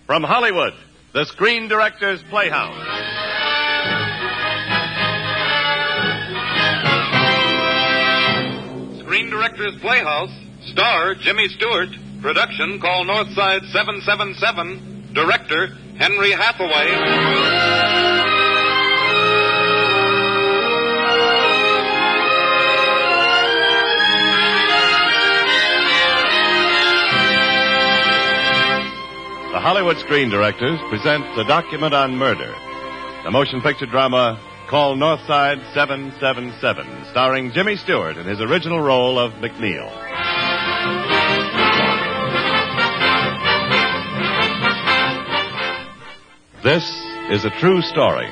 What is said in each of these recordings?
From Hollywood, the Screen Directors Playhouse. Screen Directors Playhouse, star Jimmy Stewart, production call Northside 777, director Henry Hathaway. The Hollywood Screen Directors present The Document on Murder, the motion picture drama called Northside 777, starring Jimmy Stewart in his original role of McNeil. This is a true story.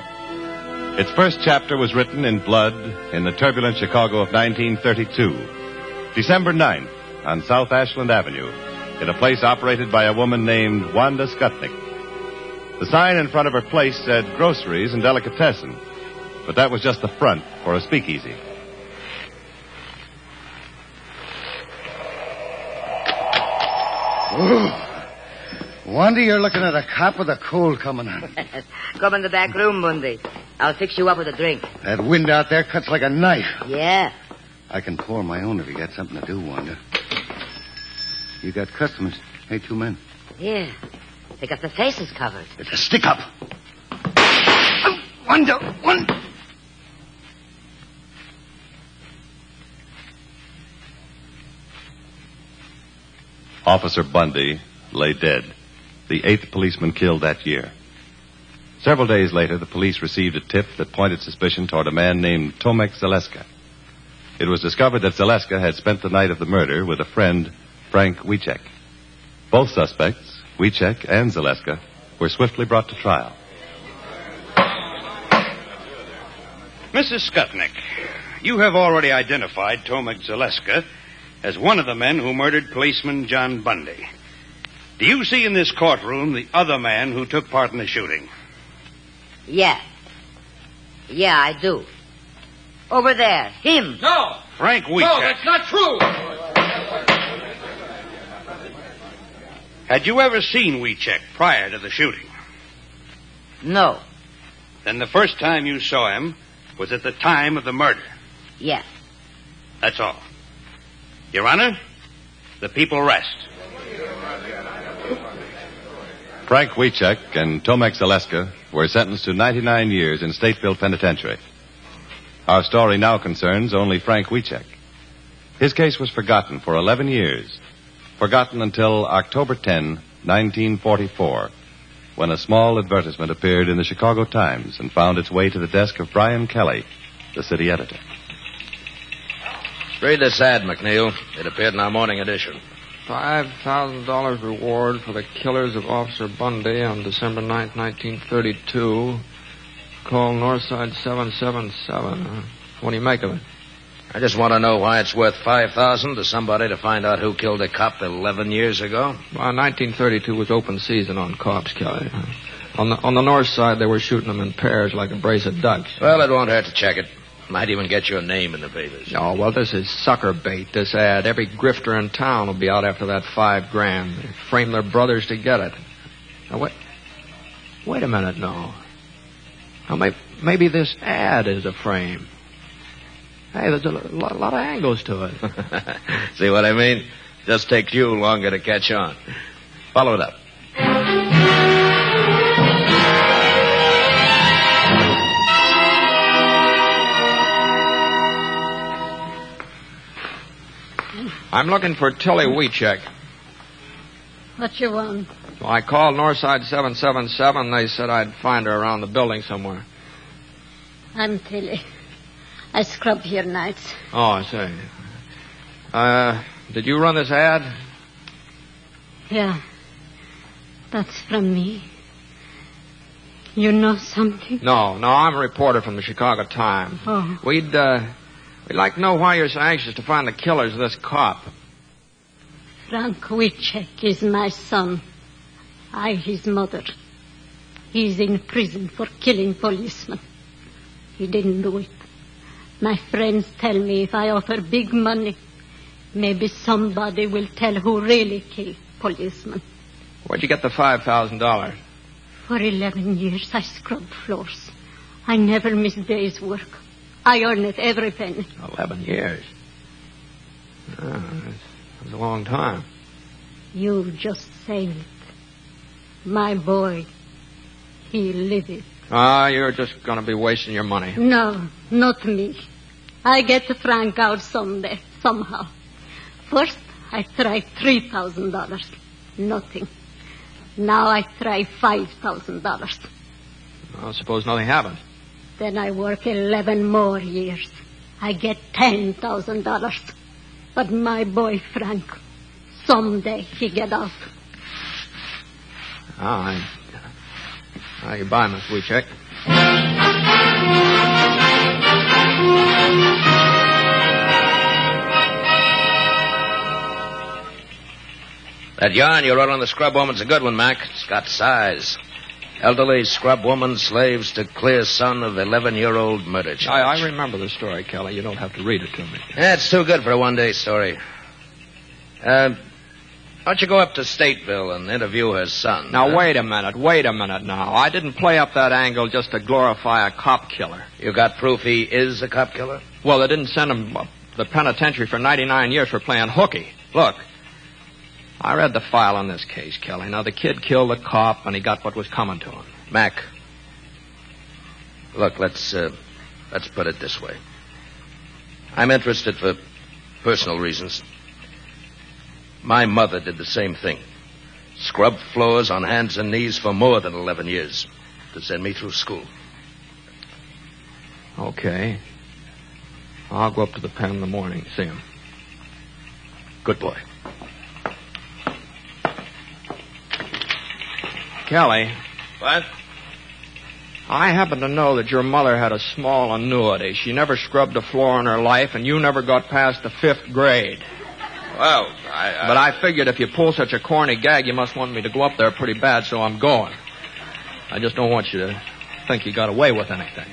Its first chapter was written in blood in the turbulent Chicago of 1932, December 9th, on South Ashland Avenue, in a place operated by a woman named Wanda Skutnik. The sign in front of her place said groceries and delicatessen, but that was just the front for a speakeasy. Oh, Wanda, you're looking at a cop with a cold coming on. Come in the back room, Bundy. I'll fix you up with a drink. That wind out there cuts like a knife. Yeah. I can pour my own if you got something to do, Wanda. You got customers. Hey, 2 men. Yeah. They got their faces covered. It's a stick-up. Wanda, one. Officer Bundy lay dead, the 8th policeman killed that year. Several days later, the police received a tip that pointed suspicion toward a man named Tomek Zaleska. It was discovered that Zaleska had spent the night of the murder with a friend, Frank Wiecek. Both suspects, Wiecek and Zaleska, were swiftly brought to trial. Mrs. Skutnik, you have already identified Tomek Zaleska as one of the men who murdered policeman John Bundy. Do you see in this courtroom the other man who took part in the shooting? Yeah. Yeah, I do. Over there. Him. No. Frank Wiecek. No, that's not true. Had you ever seen Wiecek prior to the shooting? No. Then the first time you saw him was at the time of the murder. Yeah. That's all. Your Honor, the people rest. Frank Wiecek and Tomek Zaleska were sentenced to 99 years in Stateville Penitentiary. Our story now concerns only Frank Wiecek. His case was forgotten for 11 years. Forgotten until October 10, 1944, when a small advertisement appeared in the Chicago Times and found its way to the desk of Brian Kelly, the city editor. Read this ad, McNeil. It appeared in our morning edition. $5,000 reward for the killers of Officer Bundy on December 9th, 1932. Call Northside 777. What do you make of it? I just want to know why it's worth $5,000 to somebody to find out who killed a cop 11 years ago. Well, 1932 was open season on cops, Kelly. On the north side, they were shooting them in pairs like a brace of ducks. Well, it won't hurt to check it. Might even get your name in the papers. Oh, well, this is sucker bait, this ad. Every grifter in town will be out after that $5,000. They frame their brothers to get it. Now, wait a minute, no. Now, maybe this ad is a frame. Hey, there's a lot of angles to it. See what I mean? Just takes you longer to catch on. Follow it up. I'm looking for Tilly Wiecek. What you want? Well, I called Northside 777. They said I'd find her around the building somewhere. I'm Tilly. I scrub here nights. Oh, I see. Did you run this ad? Yeah. That's from me. You know something? No, I'm a reporter from the Chicago Times. Oh. We'd like to know why you're so anxious to find the killers of this cop. Frank Wiecek is my son. I, his mother. He's in prison for killing policemen. He didn't do it. My friends tell me if I offer big money, maybe somebody will tell who really killed policemen. Where'd you get the $5,000? For 11 years, I scrubbed floors. I never missed a day's work. I earned it every penny. 11 years? That's a long time. You just say it. My boy, he live it. You're just going to be wasting your money. No, not me. I get Frank out someday, somehow. First, I tried $3,000. Nothing. Now I try $5,000. Well, suppose nothing happens. Then I work 11 more years. I get $10,000. But my boy, Frank, someday he get out. Goodbye, Miss Wiechek. That yarn you wrote on the scrub woman's a good one, Mac. It's got size. Elderly scrub woman slaves to clear son of 11-year-old murder charge. I remember the story, Kelly. You don't have to read it to me. It's too good for a one-day story. Why don't you go up to Stateville and interview her son? Now, wait a minute now. I didn't play up that angle just to glorify a cop killer. You got proof he is a cop killer? Well, they didn't send him to the penitentiary for 99 years for playing hooky. Look, I read the file on this case, Kelly. Now, the kid killed the cop, and he got what was coming to him. Mac, look, let's put it this way. I'm interested for personal reasons. My mother did the same thing. Scrubbed floors on hands and knees for more than 11 years to send me through school. Okay. I'll go up to the pen in the morning, see him. Good boy. Kelly. What? I happen to know that your mother had a small annuity. She never scrubbed a floor in her life, and you never got past the 5th grade. Well, But I figured if you pull such a corny gag, you must want me to go up there pretty bad, so I'm going. I just don't want you to think you got away with anything.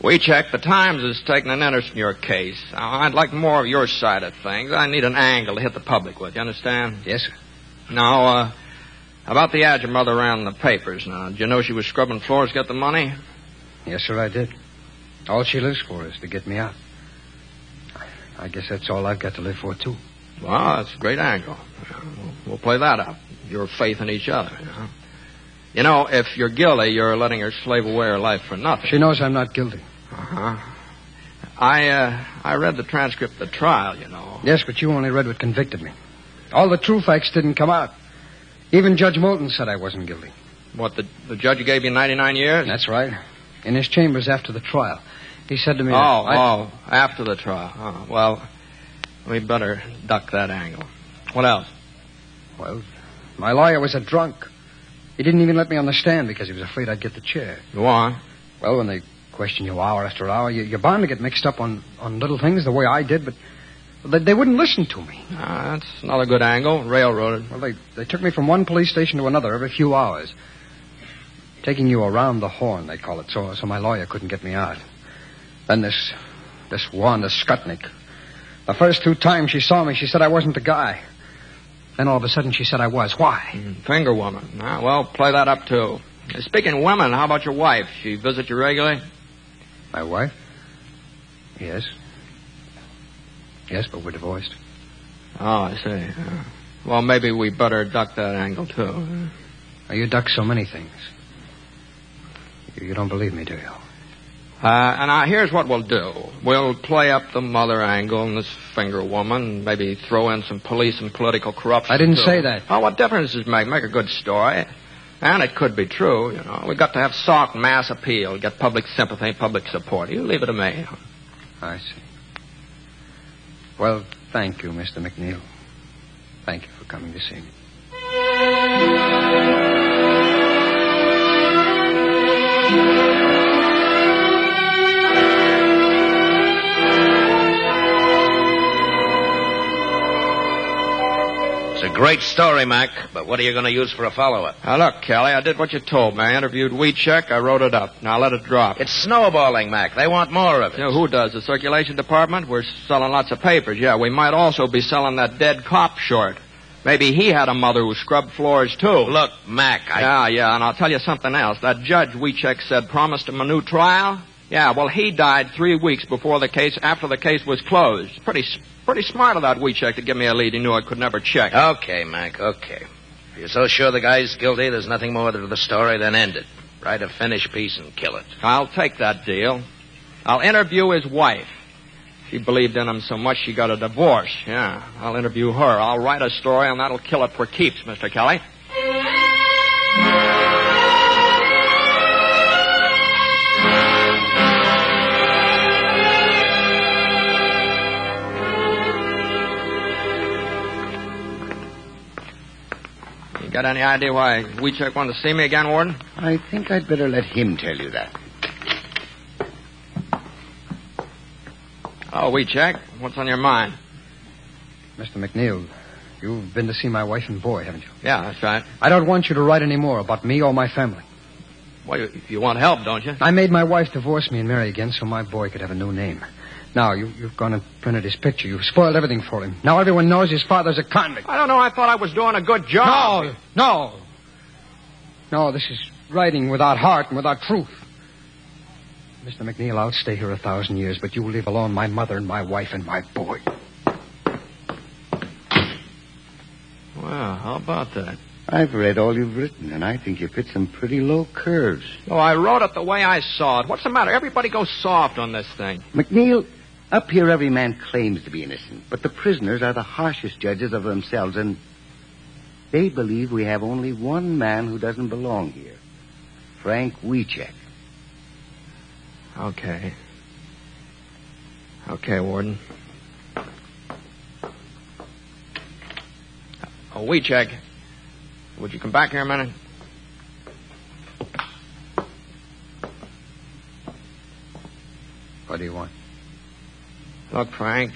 Wiechek, the Times is taking an interest in your case. I'd like more of your side of things. I need an angle to hit the public with, you understand? Yes, sir. Now, about the ad your mother ran in the papers. Now, did you know she was scrubbing floors to get the money? Yes, sir, I did. All she lives for is to get me out. I guess that's all I've got to live for, too. Well, that's a great angle. We'll play that up. Your faith in each other, you know. You know, if you're guilty, you're letting her slave away her life for nothing. She knows I'm not guilty. Uh-huh. I read the transcript of the trial, you know. Yes, but you only read what convicted me. All the true facts didn't come out. Even Judge Moulton said I wasn't guilty. What, the judge gave you 99 years? That's right. In his chambers after the trial. He said to me... after the trial. Oh, well, we'd better duck that angle. What else? Well, my lawyer was a drunk. He didn't even let me on the stand because he was afraid I'd get the chair. Go on. Well, when they question you hour after hour, you're bound to get mixed up on little things the way I did, but they wouldn't listen to me. That's another good angle. Railroaded. Well, they took me from one police station to another every few hours. Taking you around the horn, they call it, so my lawyer couldn't get me out. Then this Wanda Skutnik. The first 2 times she saw me, she said I wasn't the guy. Then all of a sudden she said I was. Why? Finger woman. Well, play that up, too. Speaking of women, how about your wife? She visit you regularly? My wife? Yes. Yes, but we're divorced. Oh, I see. Well, maybe we better duck that angle, too. You duck so many things. You don't believe me, do you? And here's what we'll do. We'll play up the mother angle and this finger woman, maybe throw in some police and political corruption. I didn't say that. Oh, what difference does it make? Make a good story. And it could be true, you know. We've got to have soft mass appeal, get public sympathy, public support. You leave it to me. I see. Well, thank you, Mr. McNeil. Thank you for coming to see me. It's a great great story, Mac, but what are you going to use for a follow-up? Now, look, Kelly, I did what you told me. I interviewed Wiechek. I wrote it up. Now let it drop. It's snowballing, Mac. They want more of it. You know, who does? The circulation department? We're selling lots of papers. Yeah, we might also be selling that dead cop short. Maybe he had a mother who scrubbed floors, too. Look, Mac, Yeah, and I'll tell you something else. That judge Wiechek said promised him a new trial. Yeah, well, he died 3 weeks after the case was closed. Pretty smart of that Wiechek to give me a lead he knew I could never check. Okay, Mac, okay. If you're so sure the guy's guilty, there's nothing more to the story, then end it. Write a finish piece and kill it. I'll take that deal. I'll interview his wife. She believed in him so much she got a divorce. Yeah, I'll interview her. I'll write a story, and that'll kill it for keeps, Mr. Kelly. You got any idea why Wiechek wanted to see me again, Warden? I think I'd better let him tell you that. Oh, Wiechek, what's on your mind? Mr. McNeil, you've been to see my wife and boy, haven't you? Yeah, that's right. I don't want you to write any more about me or my family. Well, you want help, don't you? I made my wife divorce me and marry again so my boy could have a new name. Now, you've gone and printed his picture. You've spoiled everything for him. Now everyone knows his father's a convict. I don't know. I thought I was doing a good job. No, this is writing without heart and without truth. Mr. McNeil, I'll stay here 1,000 years, but you leave alone my mother and my wife and my boy. Well, how about that? I've read all you've written, and I think you've hit some pretty low curves. Oh, I wrote it the way I saw it. What's the matter? Everybody goes soft on this thing. McNeil, up here every man claims to be innocent, but the prisoners are the harshest judges of themselves, and they believe we have only one man who doesn't belong here. Frank Wiechek. Okay, Warden. Oh, Wiechek, would you come back here a minute? What do you want? Look, Frank,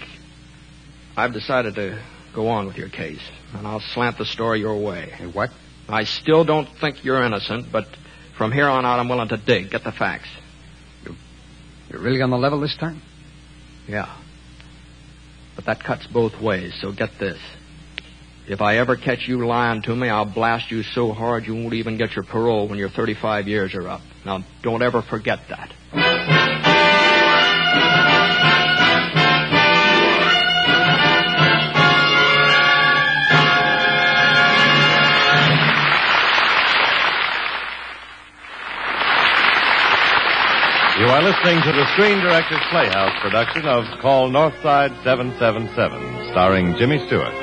I've decided to go on with your case, and I'll slant the story your way. Hey, what? I still don't think you're innocent, but from here on out, I'm willing to dig, get the facts. You're really on the level this time? Yeah. But that cuts both ways, so get this. If I ever catch you lying to me, I'll blast you so hard you won't even get your parole when your 35 years are up. Now, don't ever forget that. You are listening to the Screen Directors Playhouse production of Call Northside 777, starring Jimmy Stewart.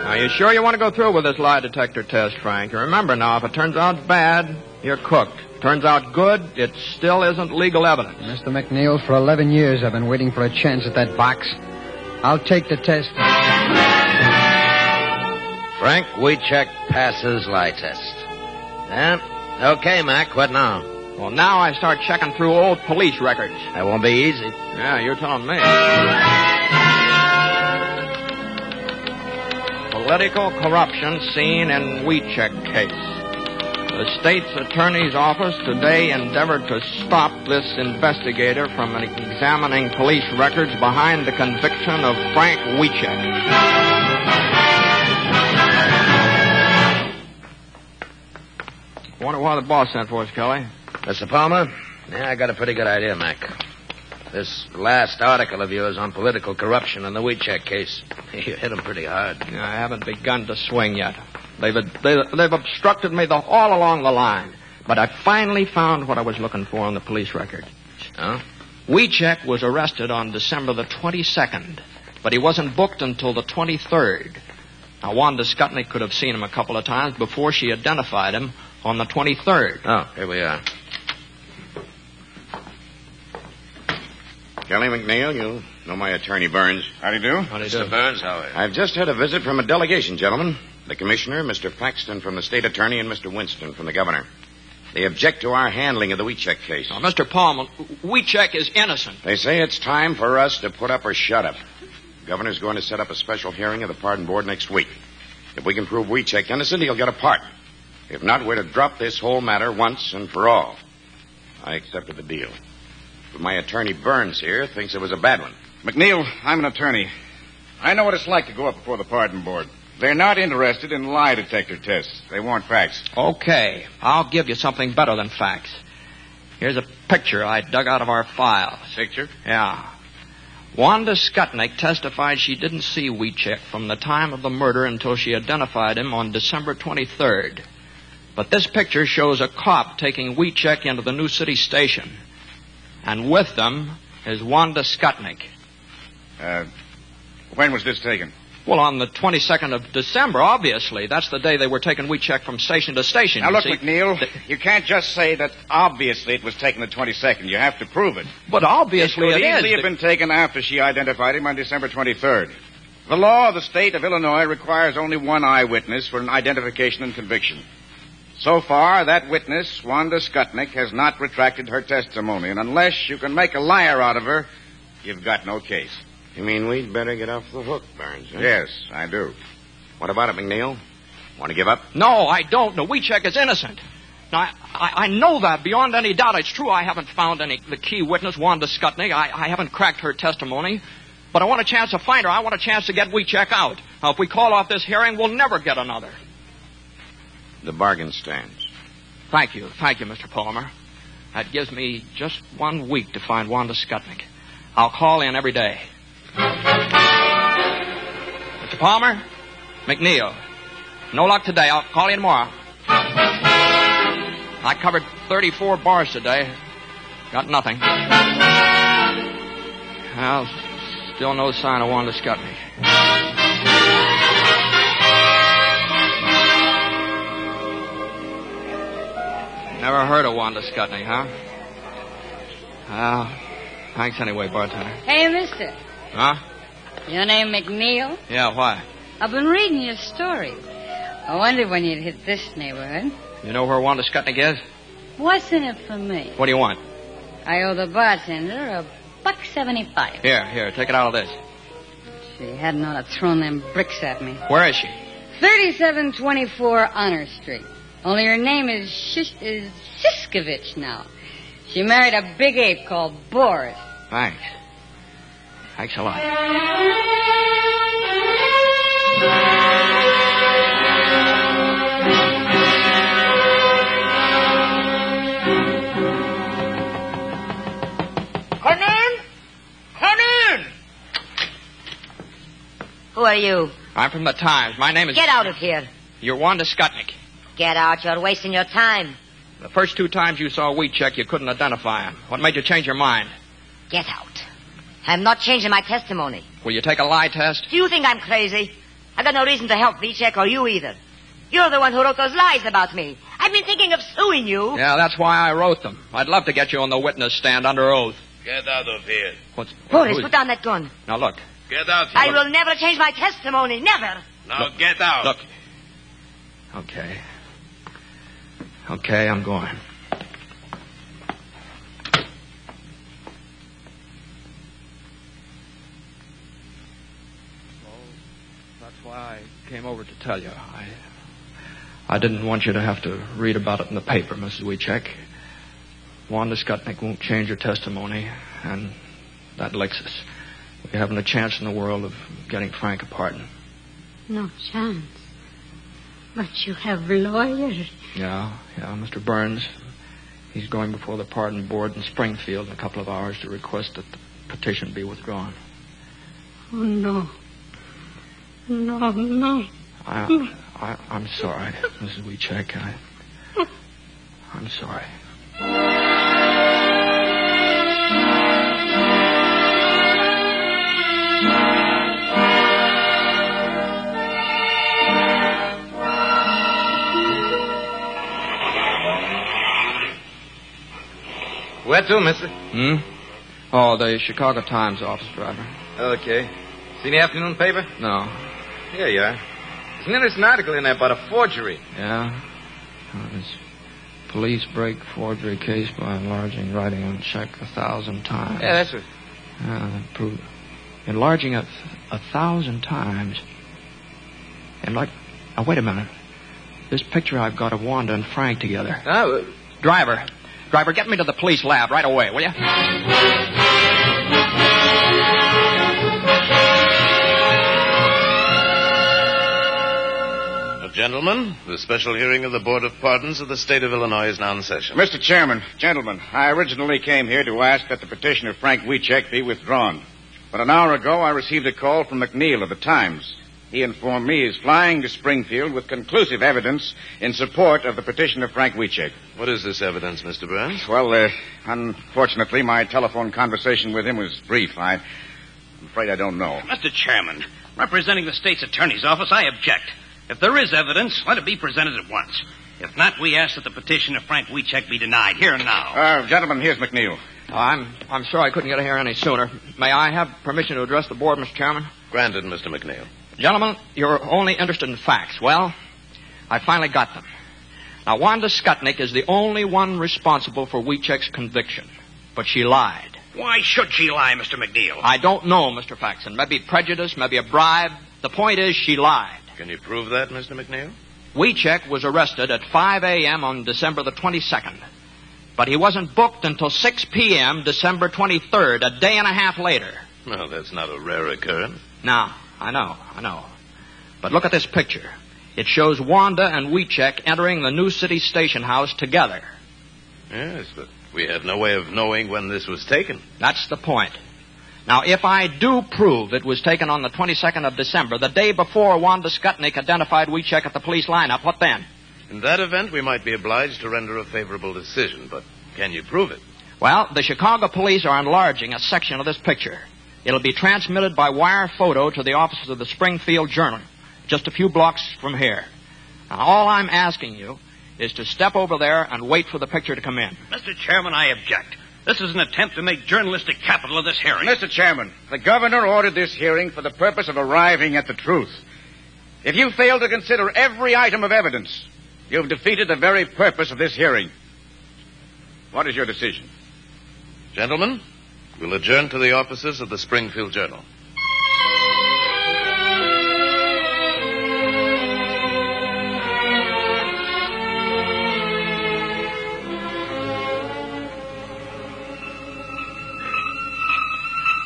Are you sure you want to go through with this lie detector test, Frank? Remember now, if it turns out bad, you're cooked. Turns out good, it still isn't legal evidence. Mr. McNeil, for 11 years I've been waiting for a chance at that box. I'll take the test. Frank Wiechek passes lie test. Yeah? Okay, Mac, what now? Well, now I start checking through old police records. That won't be easy. Yeah, you're telling me. Political corruption seen in Wiechek case. The state's attorney's office today endeavored to stop this investigator from examining police records behind the conviction of Frank Wiechek. Wonder why the boss sent for us, Kelly. Mr. Palmer? Yeah, I got a pretty good idea, Mac. This last article of yours on political corruption in the Wiechek case, you hit him pretty hard. Yeah, I haven't begun to swing yet. They've obstructed me all along the line. But I finally found what I was looking for on the police record. Huh? Wiechek was arrested on December the 22nd, but he wasn't booked until the 23rd. Now, Wanda Skutnik could have seen him a couple of times before she identified him on the 23rd. Oh, here we are. Kelly McNeil, you know my attorney, Burns. How do you do? How do you do? Mr. Burns, how are you? I've just had a visit from a delegation, gentlemen. The commissioner, Mr. Paxton from the state attorney, and Mr. Winston from the governor. They object to our handling of the Wiecek case. Now, Mr. Palmer, Wiecek is innocent. They say it's time for us to put up or shut up. The governor's going to set up a special hearing of the pardon board next week. If we can prove Wiecek innocent, he'll get a pardon. If not, we're to drop this whole matter once and for all. I accepted the deal. But my attorney, Burns, here, thinks it was a bad one. McNeil, I'm an attorney. I know what it's like to go up before the pardon board. They're not interested in lie detector tests. They want facts. Okay, I'll give you something better than facts. Here's a picture I dug out of our files. Picture? Yeah. Wanda Skutnik testified she didn't see Wiecek from the time of the murder until she identified him on December 23rd. But this picture shows a cop taking Wiecek into the New City station. And with them is Wanda Skutnik. When was this taken? Well, on the 22nd of December, obviously. That's the day they were taking Wiecek from station to station. Now, look, McNeil, you can't just say that obviously it was taken the 22nd. You have to prove it. But obviously it could is. easily have been taken after she identified him on December 23rd. The law of the state of Illinois requires only one eyewitness for an identification and conviction. So far, that witness, Wanda Skutnik, has not retracted her testimony. And unless you can make a liar out of her, you've got no case. You mean we'd better get off the hook, Burns, huh? Yes, I do. What about it, McNeil? Want to give up? No, I don't. No, Wiecek is innocent. Now, I know that beyond any doubt. It's true I haven't found the key witness, Wanda Skutnik. I haven't cracked her testimony. But I want a chance to find her. I want a chance to get Wiecek out. Now, if we call off this hearing, we'll never get another. The bargain stands. Thank you, Mr. Palmer. That gives me just 1 week to find Wanda Skutnik. I'll call in every day. Mr. Palmer? McNeil. No luck today. I'll call you tomorrow. I covered 34 bars today. Got nothing. Well, still no sign of Wanda Skutnik. Never heard of Wanda Skutnik, huh? Thanks anyway, bartender. Hey, mister. Huh? Your name McNeil? Yeah, why? I've been reading your story. I wondered when you'd hit this neighborhood. You know where Wanda Skutnik is? What's in it for me? What do you want? I owe the bartender $1.75. Here, take it out of this. She hadn't ought to thrown them bricks at me. Where is she? 3724 Honor Street. Only her name is Siskovich now. She married a big ape called Boris. Thanks. Thanks a lot. Come in! Come in! Who are you? I'm from the Times. My name is... Get out of here. You're Wanda Skutnik. Get out. You're wasting your time. The first 2 times you saw Wiecek, you couldn't identify him. What made you change your mind? Get out. I'm not changing my testimony. Will you take a lie test? Do you think I'm crazy? I've got no reason to help Wiecek or you either. You're the one who wrote those lies about me. I've been thinking of suing you. Yeah, that's why I wrote them. I'd love to get you on the witness stand under oath. Get out of here. Boris, put down that gun. Now, look. Get out here. I will never change my testimony. Never. Now, get out. Look. Okay, I'm going. That's why I came over to tell you. I didn't want you to have to read about it in the paper, Mrs. Wiecek. Wanda Skutnik won't change her testimony, and that licks us. We haven't a chance in the world of getting Frank a pardon. No chance. But you have lawyers. Yeah, Mr. Burns. He's going before the pardon board in Springfield in a couple of hours to request that the petition be withdrawn. Oh, no. No. I'm sorry, Mrs. Wiecek. I'm sorry. Where to, mister? Oh, the Chicago Times office driver. Okay. Seen the afternoon paper? No. Here you are. There's an article in there about a forgery. Yeah? It's police break forgery case by enlarging writing on check 1,000 times. Yeah, that's it. Prove enlarging 1,000 times. And like... Oh, wait a minute. This picture I've got of Wanda and Frank together. Oh, Driver, get me to the police lab right away, will you? Gentlemen, the special hearing of the Board of Pardons of the State of Illinois is now in session. Mr. Chairman, gentlemen, I originally came here to ask that the petition of Frank Wieczek be withdrawn. But an hour ago, I received a call from McNeil of the Times. He informed me he's flying to Springfield with conclusive evidence in support of the petition of Frank Wieczek. What is this evidence, Mr. Burns? Well, unfortunately, my telephone conversation with him was brief. I'm afraid I don't know. Mr. Chairman, representing the state's attorney's office, I object. If there is evidence, let it be presented at once. If not, we ask that the petition of Frank Wieczek be denied here and now. Gentlemen, here's McNeil. I'm sure I couldn't get here any sooner. May I have permission to address the board, Mr. Chairman? Granted, Mr. McNeil. Gentlemen, you're only interested in facts. Well, I finally got them. Now, Wanda Skutnik is the only one responsible for Wieczek's conviction. But she lied. Why should she lie, Mr. McNeil? I don't know, Mr. Faxon. Maybe prejudice, maybe a bribe. The point is she lied. Can you prove that, Mr. McNeil? Wieczek was arrested at 5 a.m. on December the 22nd. But he wasn't booked until 6 p.m. December 23rd, a day and a half later. Well, that's not a rare occurrence. No, I know. But look at this picture. It shows Wanda and Wieczek entering the New City Station House together. Yes, but we have no way of knowing when this was taken. That's the point. Now, if I do prove it was taken on the 22nd of December, the day before Wanda Skutnik identified Wieczek at the police lineup, what then? In that event, we might be obliged to render a favorable decision, but can you prove it? Well, the Chicago police are enlarging a section of this picture. It'll be transmitted by wire photo to the offices of the Springfield Journal, just a few blocks from here. Now, all I'm asking you is to step over there and wait for the picture to come in. Mr. Chairman, I object. This is an attempt to make journalistic capital of this hearing. Mr. Chairman, the governor ordered this hearing for the purpose of arriving at the truth. If you fail to consider every item of evidence, you've defeated the very purpose of this hearing. What is your decision? Gentlemen, we'll adjourn to the offices of the Springfield Journal.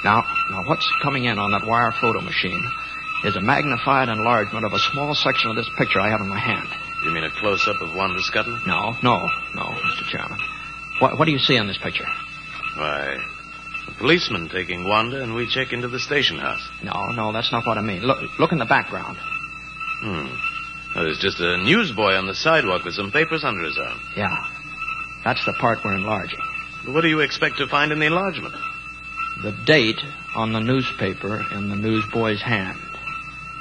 Now, what's coming in on that wire photo machine is a magnified enlargement of a small section of this picture I have in my hand. You mean a close-up of Wanda Skutnik? No, Mr. Chairman. What do you see on this picture? Why, a policeman taking Wanda and Wieczek into the station house. No, that's not what I mean. Look in the background. There's just a newsboy on the sidewalk with some papers under his arm. Yeah, that's the part we're enlarging. What do you expect to find in the enlargement? The date on the newspaper in the newsboy's hand.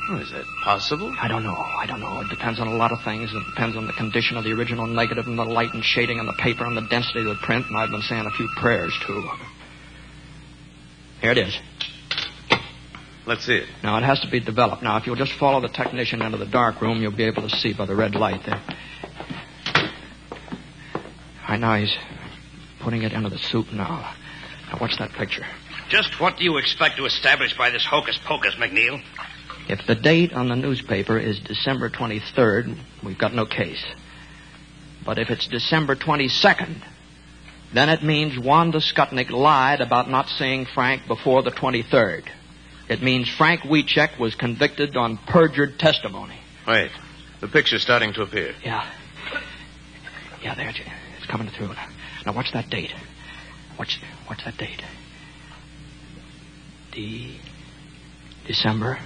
Oh, is that possible? I don't know. It depends on a lot of things. It depends on the condition of the original negative and the light and shading on the paper and the density of the print, and I've been saying a few prayers, too. Here it is. Let's see it. Now, it has to be developed. Now, if you'll just follow the technician into the dark room, you'll be able to see by the red light there. Right now, he's putting it into the soup now. Now, what's that picture? Just what do you expect to establish by this hocus-pocus, McNeil? If the date on the newspaper is December 23rd, we've got no case. But if it's December 22nd, then it means Wanda Skutnik lied about not seeing Frank before the 23rd. It means Frank Wieczek was convicted on perjured testimony. Wait. The picture's starting to appear. Yeah, there it's coming through. Now, what's that date? What's that date? December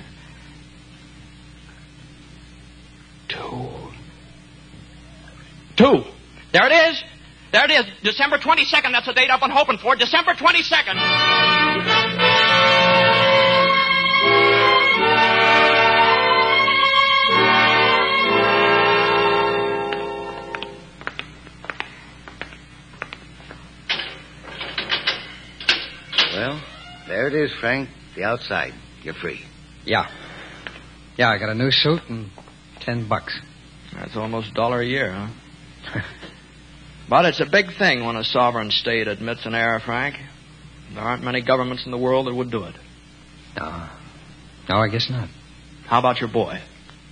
2. There it is. December 22nd. That's the date I've been hoping for. December 22nd. Well, there it is, Frank. The outside. You're free. Yeah, I got a new suit and $10. That's almost $1 a year, huh? But it's a big thing when a sovereign state admits an heir, Frank. There aren't many governments in the world that would do it. No, I guess not. How about your boy?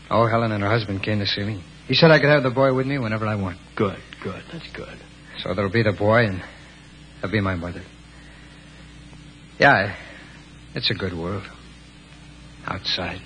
Oh, Helen and her husband came to see me. He said I could have the boy with me whenever I want. Good. That's good. So there'll be the boy, and there'll be my mother. Yeah, it's a good world. Outside.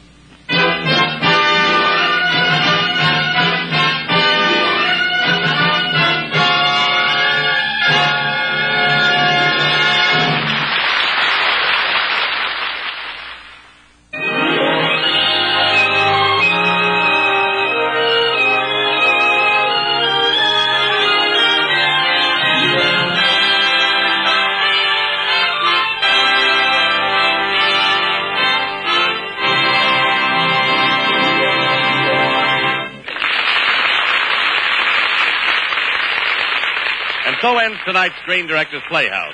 So ends tonight's Screen Directors Playhouse.